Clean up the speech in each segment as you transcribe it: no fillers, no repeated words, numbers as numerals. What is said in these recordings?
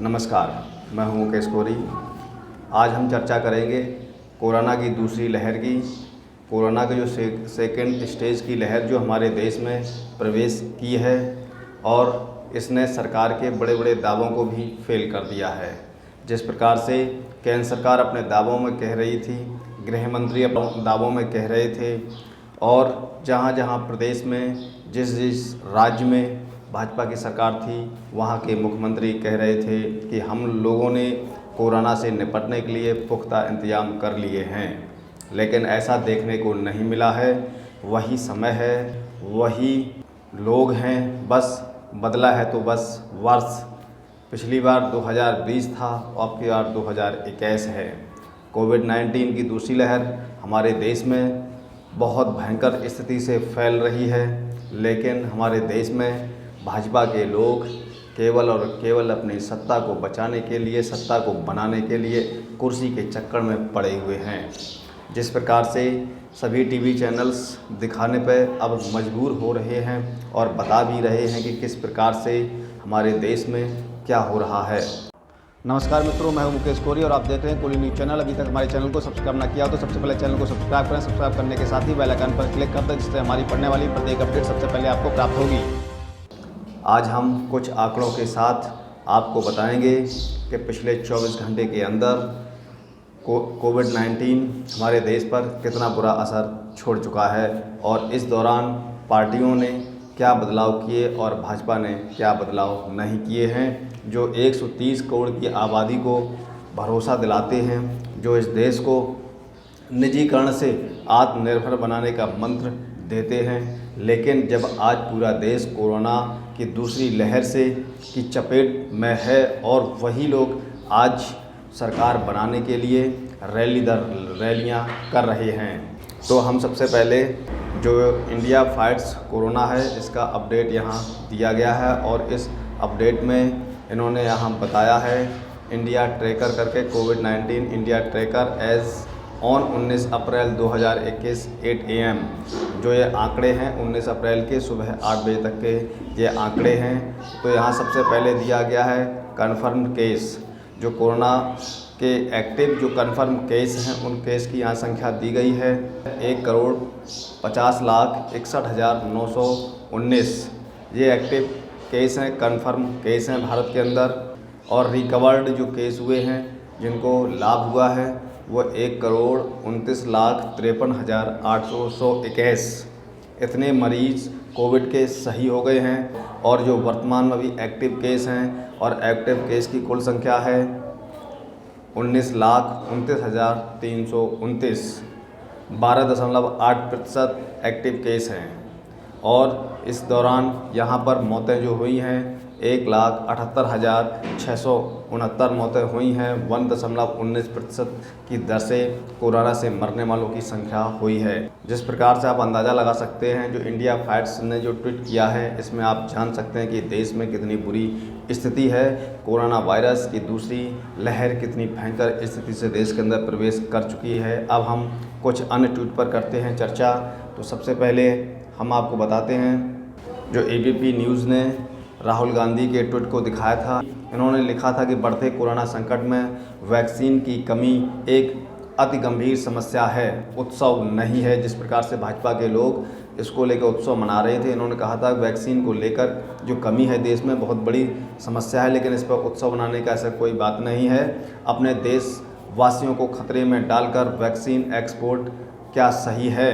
नमस्कार, मैं हूं मुकेश कोरी। आज हम चर्चा करेंगे कोरोना की दूसरी लहर की। कोरोना की जो सेकेंड स्टेज की लहर जो हमारे देश में प्रवेश की है और इसने सरकार के बड़े बड़े दावों को भी फेल कर दिया है। जिस प्रकार से केंद्र सरकार अपने दावों में कह रही थी, गृह मंत्री अपने दावों में कह रहे थे और जहाँ जहाँ प्रदेश में जिस जिस राज्य में भाजपा की सरकार थी वहाँ के मुख्यमंत्री कह रहे थे कि हम लोगों ने कोरोना से निपटने के लिए पुख्ता इंतजाम कर लिए हैं, लेकिन ऐसा देखने को नहीं मिला है। वही समय है, वही लोग हैं, बस बदला है तो बस वर्ष। पिछली बार 2020 था और अब की बार 2021 है। कोविड-19 की दूसरी लहर हमारे देश में बहुत भयंकर स्थिति से फैल रही है, लेकिन हमारे देश में भाजपा के लोग केवल और केवल अपनी सत्ता को बचाने के लिए, सत्ता को बनाने के लिए कुर्सी के चक्कर में पड़े हुए हैं। जिस प्रकार से सभी टीवी चैनल्स दिखाने पर अब मजबूर हो रहे हैं और बता भी रहे हैं कि किस प्रकार से हमारे देश में क्या हो रहा है। नमस्कार मित्रों, मैं हूं मुकेश कोरी और आप देख रहे हैं कोली न्यूज़ चैनल। अभी तक हमारे चैनल को सब्सक्राइब ना किया हो तो सबसे पहले चैनल को सब्सक्राइब करें। सब्सक्राइब करने के साथ ही बेल आइकन पर क्लिक कर दें, जिससे हमारी पढ़ने वाली प्रत्येक अपडेट सबसे पहले आपको प्राप्त होगी। आज हम कुछ आंकड़ों के साथ आपको बताएंगे कि पिछले 24 घंटे के अंदर कोविड-19 हमारे देश पर कितना बुरा असर छोड़ चुका है और इस दौरान पार्टियों ने क्या बदलाव किए और भाजपा ने क्या बदलाव नहीं किए हैं, जो 130 करोड़ की आबादी को भरोसा दिलाते हैं, जो इस देश को निजीकरण से आत्मनिर्भर बनाने का मंत्र देते हैं। लेकिन जब आज पूरा देश कोरोना की दूसरी लहर से की चपेट में है और वही लोग आज सरकार बनाने के लिए रैली दर रैलियाँ कर रहे हैं, तो हम सबसे पहले जो इंडिया फाइट्स कोरोना है इसका अपडेट यहाँ दिया गया है और इस अपडेट में इन्होंने यहाँ बताया है इंडिया ट्रैकर करके कोविड-19 India tracker as on 19 April 2021 8 AM। जो ये आंकड़े हैं 19 अप्रैल के सुबह 8 बजे तक के ये आंकड़े हैं। तो यहाँ सबसे पहले दिया गया है कन्फर्म केस, जो कोरोना के एक्टिव जो कन्फर्म केस हैं उन केस की यहाँ संख्या दी गई है 1,50,61,919। ये एक्टिव केस हैं, कन्फर्म केस हैं भारत के अंदर। और रिकवर्ड जो केस हुए हैं जिनको लाभ हुआ है वो 1,29,53,821। इतने मरीज़ कोविड के सही हो गए हैं और जो वर्तमान में भी एक्टिव केस हैं और एक्टिव केस की कुल संख्या है 19,29,329। 12.8% एक्टिव केस हैं और इस दौरान यहाँ पर मौतें जो हुई हैं 1,78,669 मौतें हुई हैं। 1.19% की दर से कोरोना से मरने वालों की संख्या हुई है। जिस प्रकार से आप अंदाज़ा लगा सकते हैं, जो इंडिया फाइट्स ने जो ट्वीट किया है इसमें आप जान सकते हैं कि देश में कितनी बुरी स्थिति है। कोरोना वायरस की दूसरी लहर कितनी भयंकर स्थिति से देश के अंदर प्रवेश कर चुकी है। अब हम कुछ अन्य ट्वीट पर करते हैं चर्चा। तो सबसे पहले हम आपको बताते हैं जो ABP न्यूज़ ने राहुल गांधी के ट्वीट को दिखाया था। इन्होंने लिखा था कि बढ़ते कोरोना संकट में वैक्सीन की कमी एक अति गंभीर समस्या है, उत्सव नहीं है। जिस प्रकार से भाजपा के लोग इसको लेकर उत्सव मना रहे थे, इन्होंने कहा था वैक्सीन को लेकर जो कमी है देश में बहुत बड़ी समस्या है, लेकिन इस पर उत्सव मनाने का ऐसा कोई बात नहीं है। अपने देशवासियों को खतरे में डालकर वैक्सीन एक्सपोर्ट क्या सही है?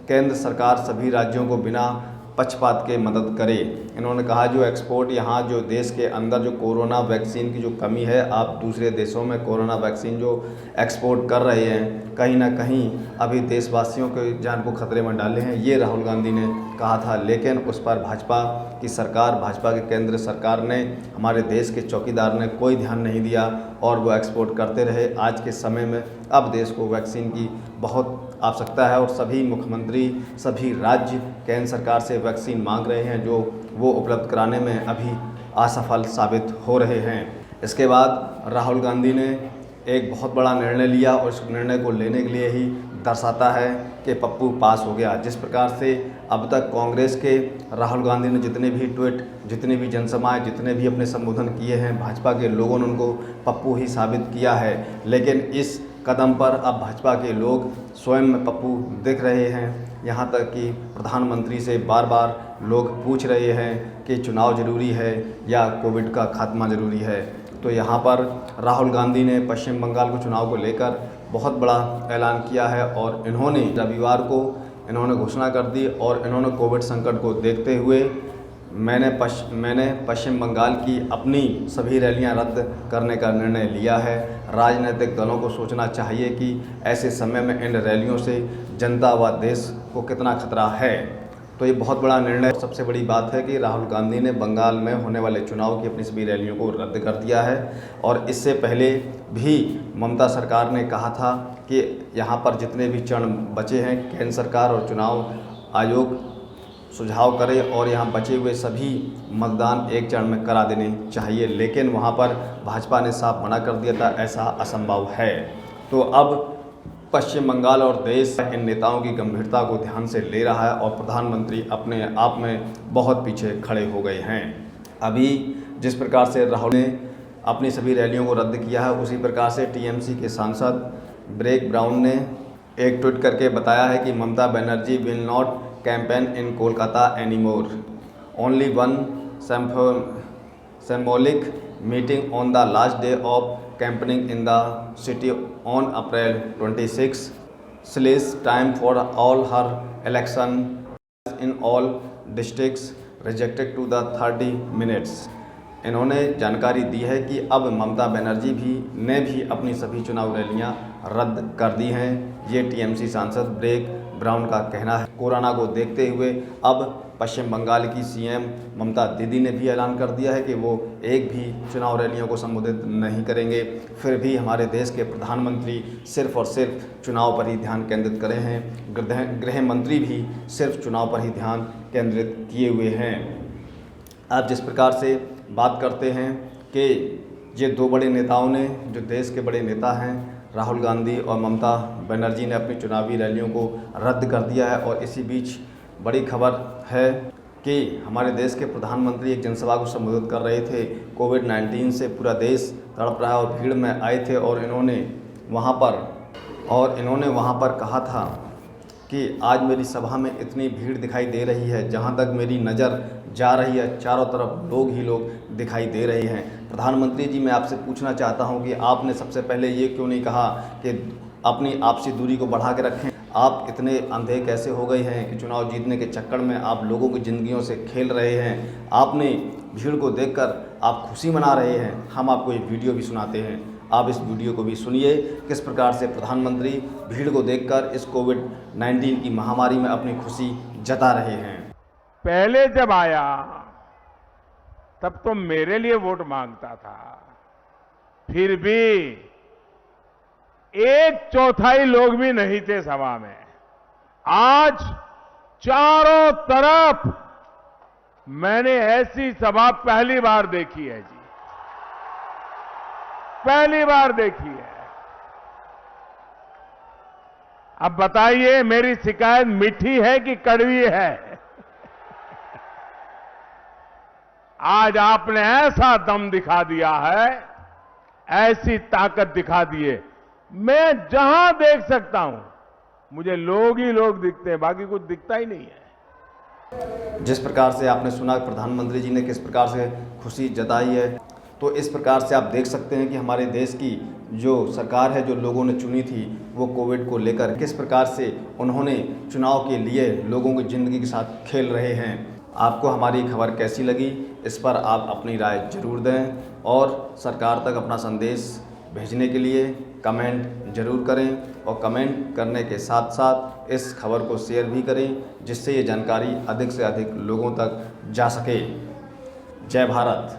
केंद्र सरकार सभी राज्यों को बिना पक्षपात के मदद करे। इन्होंने कहा जो एक्सपोर्ट यहाँ जो देश के अंदर जो कोरोना वैक्सीन की जो कमी है, आप दूसरे देशों में कोरोना वैक्सीन जो एक्सपोर्ट कर रहे हैं, कहीं ना कहीं अभी देशवासियों के जान को खतरे में डाले हैं, ये राहुल गांधी ने कहा था। लेकिन उस पर भाजपा की सरकार, भाजपा के केंद्र सरकार ने, हमारे देश के चौकीदार ने कोई ध्यान नहीं दिया और वो एक्सपोर्ट करते रहे। आज के समय में अब देश को वैक्सीन की बहुत आवश्यकता है और सभी मुख्यमंत्री, सभी राज्य केंद्र सरकार से वैक्सीन मांग रहे हैं, जो वो उपलब्ध कराने में अभी असफल साबित हो रहे हैं। इसके बाद राहुल गांधी ने एक बहुत बड़ा निर्णय लिया और इस निर्णय को लेने के लिए ही दर्शाता है कि पप्पू पास हो गया। जिस प्रकार से अब तक कांग्रेस के राहुल गांधी ने जितने भी ट्वीट, जितनी भी जनसभाएं, जितने भी अपने संबोधन किए हैं, भाजपा के लोगों ने उनको पप्पू ही साबित किया है। लेकिन इस कदम पर अब भाजपा के लोग स्वयं में पप्पू दिख रहे हैं। यहाँ तक कि प्रधानमंत्री से बार बार लोग पूछ रहे हैं कि चुनाव ज़रूरी है या कोविड का खात्मा ज़रूरी है। तो यहाँ पर राहुल गांधी ने पश्चिम बंगाल को चुनाव को लेकर बहुत बड़ा ऐलान किया है और इन्होंने रविवार को घोषणा कर दी और इन्होंने कोविड संकट को देखते हुए मैंने पश्चिम बंगाल की अपनी सभी रैलियां रद्द करने का निर्णय लिया है। राजनीतिक दलों को सोचना चाहिए कि ऐसे समय में इन रैलियों से जनता व देश को कितना खतरा है। तो ये बहुत बड़ा निर्णय। सबसे बड़ी बात है कि राहुल गांधी ने बंगाल में होने वाले चुनाव की अपनी सभी रैलियों को रद्द कर दिया है और इससे पहले भी ममता सरकार ने कहा था कि यहाँ पर जितने भी चरण बचे हैं केंद्र सरकार और चुनाव आयोग सुझाव करे और यहाँ बचे हुए सभी मतदान एक चरण में करा देने चाहिए। लेकिन वहाँ पर भाजपा ने साफ मना कर दिया था, ऐसा असंभव है। तो अब पश्चिम बंगाल और देश इन नेताओं की गंभीरता को ध्यान से ले रहा है और प्रधानमंत्री अपने आप में बहुत पीछे खड़े हो गए हैं। अभी जिस प्रकार से राहुल ने अपनी सभी रैलियों को रद्द किया है, उसी प्रकार से टीएमसी के सांसद ब्रेक ब्राउन ने एक ट्वीट करके बताया है कि Mamata Banerjee will not campaign in Kolkata anymore, only one symbolic meeting on the last day of campaigning in the city on April 26. Slash time for all her election in all districts rejected to the 30 minutes. इन्होंने जानकारी दी है कि अब ममता बनर्जी ने भी अपनी सभी चुनाव रैलियां रद्द कर दी हैं। ये टीएमसी सांसद ब्रेक ब्राउन का कहना है। कोरोना को देखते हुए अब पश्चिम बंगाल की सीएम ममता दीदी ने भी ऐलान कर दिया है कि वो एक भी चुनाव रैलियों को संबोधित नहीं करेंगे। फिर भी हमारे देश के प्रधानमंत्री सिर्फ और सिर्फ चुनाव पर ही ध्यान केंद्रित करे हैं। गृह मंत्री भी सिर्फ चुनाव पर ही ध्यान केंद्रित किए हुए हैं। अब जिस प्रकार से बात करते हैं कि ये दो बड़े नेताओं ने, जो देश के बड़े नेता हैं, राहुल गांधी और ममता बनर्जी ने अपनी चुनावी रैलियों को रद्द कर दिया है। और इसी बीच बड़ी खबर है कि हमारे देश के प्रधानमंत्री एक जनसभा को संबोधित कर रहे थे। कोविड-19 से पूरा देश तड़प रहा है और भीड़ में आए थे और इन्होंने वहाँ पर कहा था कि आज मेरी सभा में इतनी भीड़ दिखाई दे रही है, जहाँ तक मेरी नज़र जा रही है चारों तरफ लोग ही लोग दिखाई दे रहे हैं। प्रधानमंत्री जी, मैं आपसे पूछना चाहता हूं कि आपने सबसे पहले ये क्यों नहीं कहा कि अपनी आपसी दूरी को बढ़ा के रखें? आप इतने अंधे कैसे हो गए हैं कि चुनाव जीतने के चक्कर में आप लोगों की ज़िंदगियों से खेल रहे हैं? आपने भीड़ को देखकर आप खुशी मना रहे हैं। हम आपको ये वीडियो भी सुनाते हैं, आप इस वीडियो को भी सुनिए किस प्रकार से प्रधानमंत्री भीड़ को देखकर इस कोविड-19 की महामारी में अपनी खुशी जता रहे हैं। पहले जब आया तब तो मेरे लिए वोट मांगता था, फिर भी 1/4 लोग भी नहीं थे सभा में। आज चारों तरफ मैंने ऐसी सभा पहली बार देखी है जी, पहली बार देखी है। अब बताइए मेरी शिकायत मीठी है कि कड़वी है? आज आपने ऐसा दम दिखा दिया है, ऐसी ताकत दिखा दी है। मैं जहां देख सकता हूं मुझे लोग ही लोग दिखते हैं, बाकी कुछ दिखता ही नहीं है। जिस प्रकार से आपने सुना प्रधानमंत्री जी ने किस प्रकार से खुशी जताई है, तो इस प्रकार से आप देख सकते हैं कि हमारे देश की जो सरकार है, जो लोगों ने चुनी थी, वो कोविड को लेकर किस प्रकार से उन्होंने चुनाव के लिए लोगों की ज़िंदगी के साथ खेल रहे हैं। आपको हमारी खबर कैसी लगी, इस पर आप अपनी राय जरूर दें और सरकार तक अपना संदेश भेजने के लिए कमेंट जरूर करें और कमेंट करने के साथ साथ इस खबर को शेयर भी करें, जिससे ये जानकारी अधिक से अधिक लोगों तक जा सके। जय भारत।